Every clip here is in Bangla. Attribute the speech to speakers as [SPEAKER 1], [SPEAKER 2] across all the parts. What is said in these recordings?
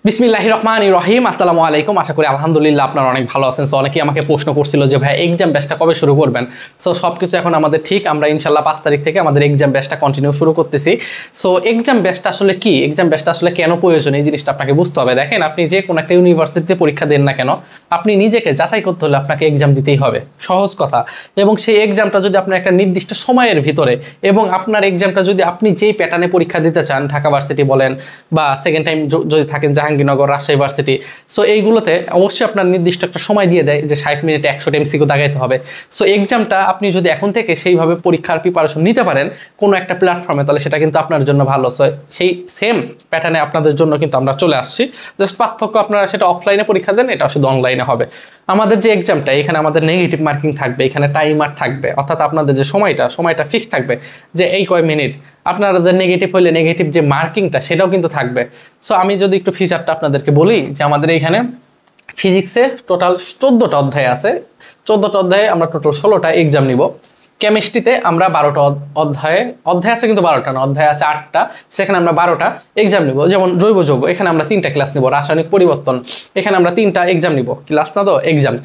[SPEAKER 1] বিসমিল্লাহির রহমানির রহিম। আসসালামু আলাইকুম। আশা করি আলহামদুলিল্লাহ আপনারা অনেক ভালো আছেন। সো অনেকেই আমাকে প্রশ্ন করছিল যে ভাই এক্সাম ব্যাচটা কবে শুরু করবেন। সো সব কিছু এখন আমাদের ঠিক, আমরা ইনশাল্লাহ 5 তারিখ থেকে আমাদের এক্সাম ব্যাচটা কন্টিনিউ শুরু করতেছি। সো এক্সাম ব্যাচটা আসলে কি, এক্সাম ব্যাচটা আসলে কেন প্রয়োজন, এই জিনিসটা আপনাকে বুঝতে হবে। দেখেন, আপনি যে কোনো একটা ইউনিভার্সিটিতে পরীক্ষা দেন না কেন, আপনি নিজেকে যাচাই করতে হলে আপনাকে এক্সাম দিতেই হবে, সহজ কথা। এবং সেই এক্সামটা যদি আপনার একটা নির্দিষ্ট সময়ের ভিতরে, এবং আপনার এক্সামটা যদি আপনি যেই প্যাটার্নে পরীক্ষা দিতে চান, ঢাকা ভার্সিটি বলেন বা সেকেন্ড টাইম যদি থাকেন জাহাঙ্গীরনগর, রাজশাহী ভার্সিটি, সো এইগুলোতে অবশ্যই আপনার নির্দিষ্ট একটা সময় দিয়ে দেয় যে 60 মিনিটে 100 এমসিকিউ দাগাইতে হবে। সো এক্সামটা আপনি যদি এখন থেকে সেইভাবে পরীক্ষার প্রিপারেশন নিতে পারেন কোনো একটা প্ল্যাটফর্মে, তাহলে সেটা কিন্তু আপনার জন্য ভালো। সো সেই সেম প্যাটার্নে আপনাদের জন্য কিন্তু আমরা চলে আসছি। জাস্ট পার্থক্য, আপনারা সেটা অফলাইনে পরীক্ষা দেন, এটা শুধু অনলাইনে হবে। আমাদের যে এক্সামটা, এখানে আমাদের নেগেটিভ মার্কিং থাকবে, এখানে টাইমার থাকবে, অর্থাৎ আপনাদের যে সময়টা ফিক্স থাকবে যে এই কয় মিনিট। আপনাদের নেগেটিভ হলে নেগেটিভ যে মার্কিংটা সেটাও কিন্তু থাকবে। সো আমি যদি একটু ফিচারটা আপনাদেরকে বলি, যে আমাদের এইখানে ফিজিক্সে টোটাল 14টা অধ্যায় আছে। 14টা অধ্যায়ে আমরা টোটাল 16টা এক্সাম নিব। কেমিস্ট্রিতে আমরা 12টা অধ্যায় আছে, কিন্তু 12টা না, অধ্যায় আছে 8টা, সেখানে আমরা 12টা এক্সাম নিব। যেমন জৈব যৌগ, এখানে আমরা 3টা ক্লাস নিব। রাসায়নিক পরিবর্তন, এখানে আমরা 3টা এক্সাম নিব। ক্লাস না তো এক্সাম।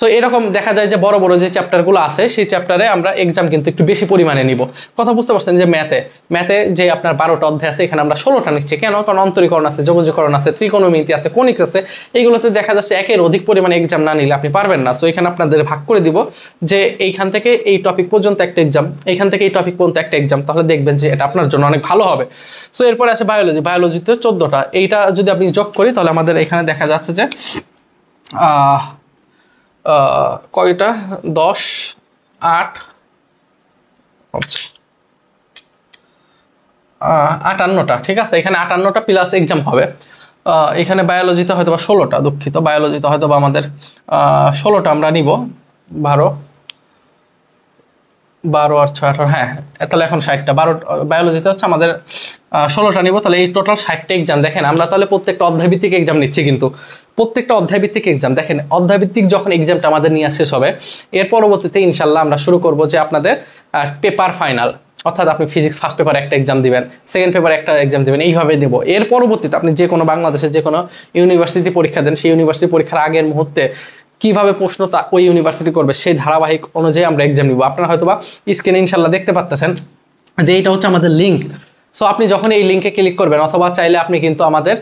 [SPEAKER 1] সো এরকম দেখা যায় যে বড় বড় যে চ্যাপ্টারগুলো আছে, সেই চ্যাপ্টারে আমরা এক্সাম কিন্তু একটু বেশি পরিমাণে নিব। কথা বুঝতে পারছেন? যে ম্যাথে যে আপনার 12টা অধ্যায় আছে, এখানে আমরা 16টা নিচ্ছি। কেন? কারণ অন্তরীকরণ আছে, যোগাযোগকরণ আছে, ত্রিকোণমিতি আছে, কনিক্স আছে। এইগুলোতে দেখা যাচ্ছে একের অধিক পরিমাণে এক্সাম না নিলে আপনি পারবেন না। সো এখানে আপনাদের ভাগ করে দিব যে এইখান থেকে এই টপিক পর্যন্ত একটা এক্সাম, এইখান থেকে এই টপিক পর্যন্ত একটা এক্সাম, তাহলে দেখবেন যে এটা আপনার জন্য অনেক ভালো হবে। সো এরপরে আছে বায়োলজিতে 14টা। এইটা যদি আপনি যোগ করি, তাহলে আমাদের এখানে দেখা যাচ্ছে যে কয়টা, 10, 8, আচ্ছা 58টা, ঠিক আছে। এখানে 58টা প্লাস এক্সাম হবে। এখানে বায়োলজিতে হয়তো বা 16টা, দুঃখিত, বায়োলজিতে হয়তো বা আমাদের 16টা আমরা নিব। 12 আর 6, 18, হ্যাঁ, তাহলে এখন 60টা। বায়োলজিতে হচ্ছে আমাদের 16টা নিব। তাহলে এই টোটাল 60টা এক্সাম। দেখেন, আমরা তাহলে প্রত্যেকটা অধ্যায়ভিত্তিক এক্সাম নিচ্ছি, কিন্তু প্রত্যেকটা অধ্যায়ভিত্তিক এক্সাম। দেখেন, অধ্যায়ভিত্তিক যখন এক্সামটা আমাদের নিয়ে শেষ হবে, এর পরবর্তীতে ইনশাল্লাহ আমরা শুরু করব যে আপনাদের পেপার ফাইনাল, অর্থাৎ আপনি ফিজিক্স ফার্স্ট পেপার একটা এক্সাম দিবেন, সেকেন্ড পেপার একটা এক্সাম দিবেন, এইভাবে নেব। এর পরবর্তীতে আপনি যে কোনো বাংলাদেশের যে কোনো ইউনিভার্সিটি পরীক্ষা দেন, সেই ইউনিভার্সিটি পরীক্ষার আগের মুহূর্তে কিভাবে প্রশ্ন ওই ইউনিভার্সিটি করবে, সেই ধারাবাহিক অনুযায়ী আমরা এক্সাম নিব। আপনারা হয়তো বা স্ক্রিনে ইনশাল্লাহ দেখতে পাচ্ছেন যে এইটা হচ্ছে আমাদের লিঙ্ক। সো আপনি যখন এই লিঙ্কে ক্লিক করবেন, অথবা চাইলে আপনি কিন্তু আমাদের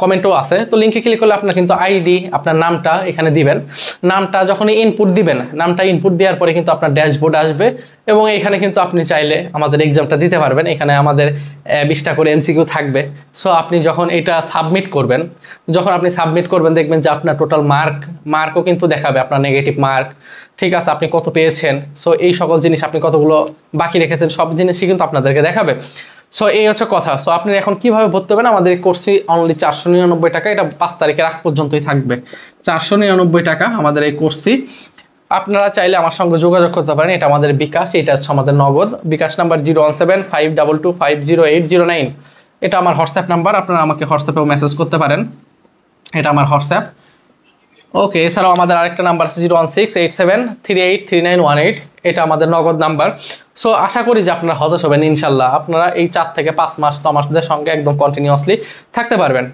[SPEAKER 1] কমেন্টও আছে, তো লিঙ্কে ক্লিক করলে আপনার কিন্তু আইডি, আপনার নামটা এখানে দিবেন। নামটা যখনই ইনপুট দিবেন, নামটা ইনপুট দেওয়ার পরে কিন্তু আপনার ড্যাশবোর্ড আসবে, এবং এখানে কিন্তু আপনি চাইলে আমাদের এক্সামটা দিতে পারবেন। এখানে আমাদের 20টা করে এমসিকিউ থাকবে। সো আপনি যখন এটা সাবমিট করবেন, দেখবেন যে আপনার টোটাল মার্কও কিন্তু দেখাবে, আপনার নেগেটিভ মার্ক, ঠিক আছে, আপনি কত পেয়েছেন। সো এই সকল জিনিস, আপনি কতগুলো বাকি রেখেছেন, সব জিনিসই কিন্তু আপনাদেরকে দেখাবে। সো এই হচ্ছে কথা। সো আপনি এখন কিভাবে ভর্তি হবেন, আমাদের এই কোর্সটি অনলি 499 টাকা, এটা 5 তারিখের আগ পর্যন্তই থাকবে। 499 টাকা আমাদের এই কোর্স ফি। আপনারা চাইলে আমার সঙ্গে যোগাযোগ করতে পারেন। এটা আমাদের বিকাশ, এটা হচ্ছে আমাদের নগদ। বিকাশ নাম্বার 01752250809। এটা আমার হোয়াটসঅ্যাপ নাম্বার, আপনারা আমাকে হোয়াটসঅ্যাপেও মেসেজ করতে পারেন। এটা আমার হোয়াটসঅ্যাপ। ওকে, এছাড়াও আমাদের আরেকটা নাম্বার আছে 01687383918। এটা আমাদের নগদ নাম্বার। সো আশা করি যে আপনারা হতাশ হবেন ইনশাল্লাহ। আপনারা এই 4 থেকে 5 মাস তো আমাদের সঙ্গে একদম কন্টিনিউয়াসলি থাকতে পারবেন।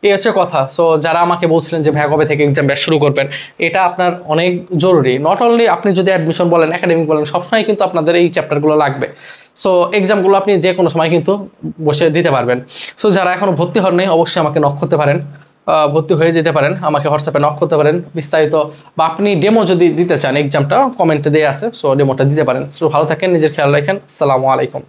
[SPEAKER 1] এই হচ্ছে কথা। সো যারা আমাকে বলছিলেন যে ভাই কবে থেকে এক্সাম ব্যাচ শুরু করবেন, এটা আপনার অনেক জরুরি। নট অনলি আপনি যদি অ্যাডমিশন বলেন, একাডেমিক বলেন, সবসময় কিন্তু আপনাদের এই চ্যাপ্টারগুলো লাগবে। সো এক্সামগুলো আপনি যে কোনো সময় কিন্তু বসে দিতে পারবেন। সো যারা এখনও ভর্তি হন নাই, অবশ্যই আমাকে নক করতে পারেন, ভর্তি হয়ে যেতে পারেন, আমাকে হোয়াটসঅ্যাপে নক করতে পারেন বিস্তারিত, বা আপনি ডেমো যদি দিতে চান, এক্সামটা কমেন্টে দেওয়া আছে, সো ডেমোটা দিতে পারেন। সো ভালো থাকেন, নিজের খেয়াল রাখেন। আসসালামু আলাইকুম।